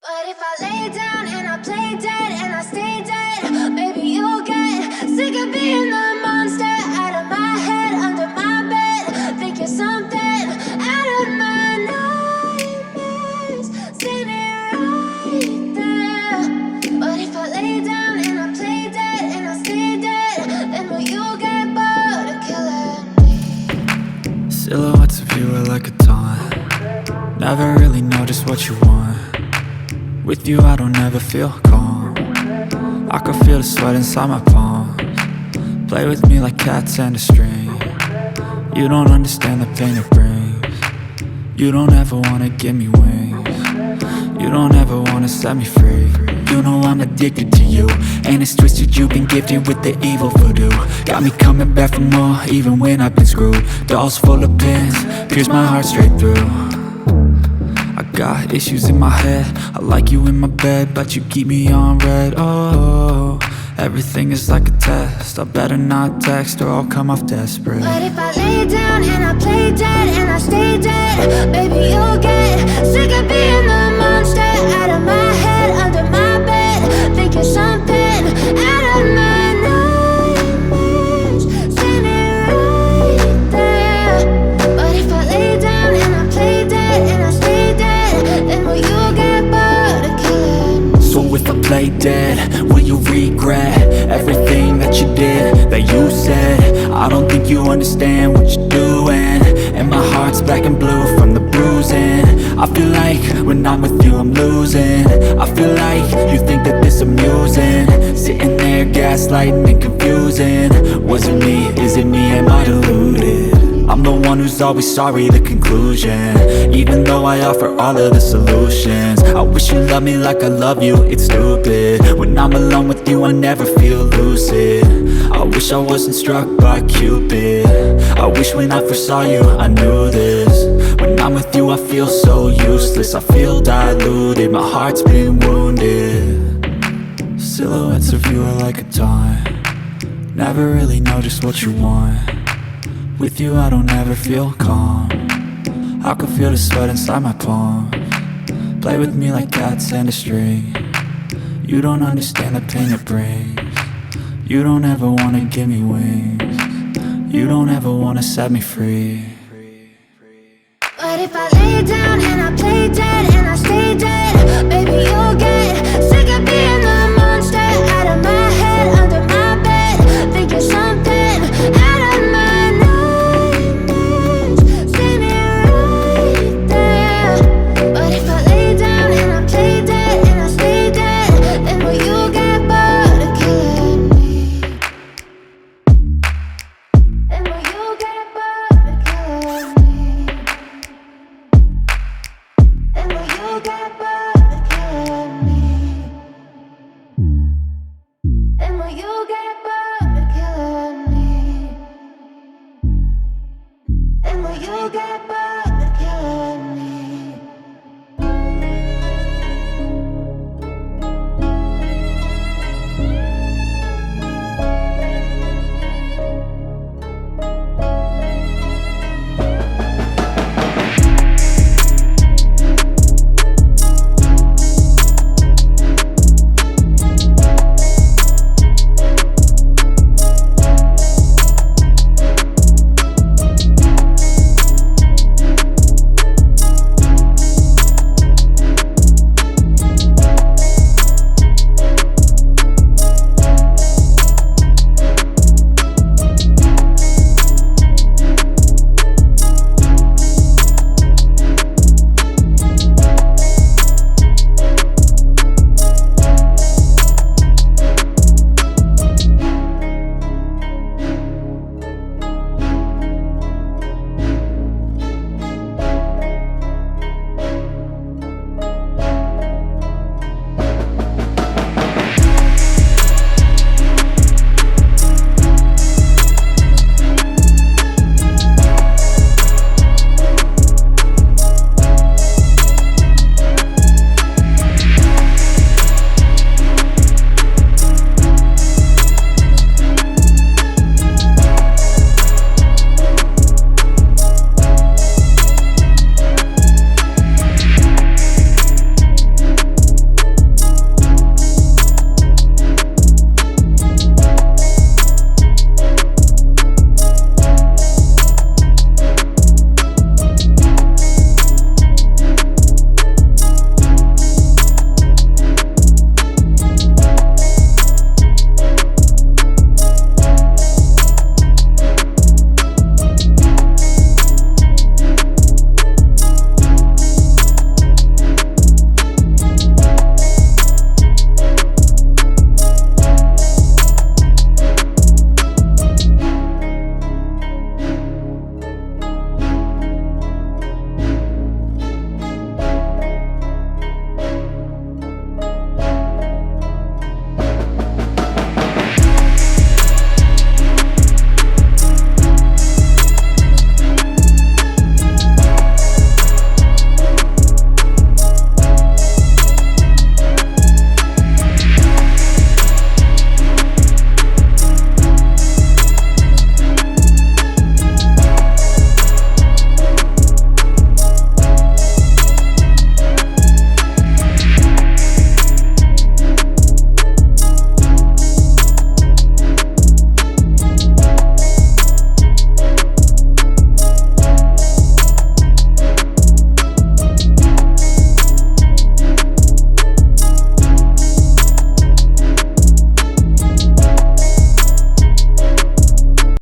But if I lay down and I play dead and I stay dead, maybe you'll get sick of being the monster out of my head, under my bed. Think you're something out of my nightmares, standing right there. But if I lay down and I play dead and I stay dead, then will you get bored of killing me? Silhouettes of you are like a taunt. Never really know just what you want. With you I don't ever feel calm. I can feel the sweat inside my palms. Play with me like cats and a string. You don't understand the pain it brings. You don't ever wanna give me wings. You don't ever wanna set me free. You know I'm addicted to you, and it's twisted, you've been gifted with the evil voodoo. Got me coming back for more, even when I've been screwed. Dolls full of pins, pierce my heart straight through. I got issues in my head, I like you in my bed, but you keep me on red. Oh, everything is like a test, I better not text or I'll come off desperate. But if I lay down and I play dead and I stay dead, baby you'll get sick of being the monster out of my head, under my bed. Think you're something out of my nightmares, standing right there. But if I lay down and I play dead and I stay dead, then will you get bored of killing me? So if I play dead, will you regret everything that you did, that you said? I don't think you understand what you're doing, and my heart's black and blue from the bruising. I feel like when I'm with you I'm losing. I feel like you think that this amusing, sitting there gaslighting and confusing. Was it me? Is it me? Am I deluded? I'm the one who's always sorry, the conclusion, even though I offer all of the solutions. I wish you loved me like I love you, it's stupid. When I'm alone with you I never feel lucid. I wish I wasn't struck by Cupid. I wish when I first saw you I knew this. When I'm with you I feel so useless, I feel diluted, my heart's been wounded. Silhouettes of you are like a taunt. Never really know just what you want. With you I don't ever feel calm. I can feel the sweat inside my palms. Play with me like cats and a string. You don't understand the pain it brings. You don't ever wanna give me wings. You don't ever wanna set me free. But if I lay down and I play dead and I stay dead,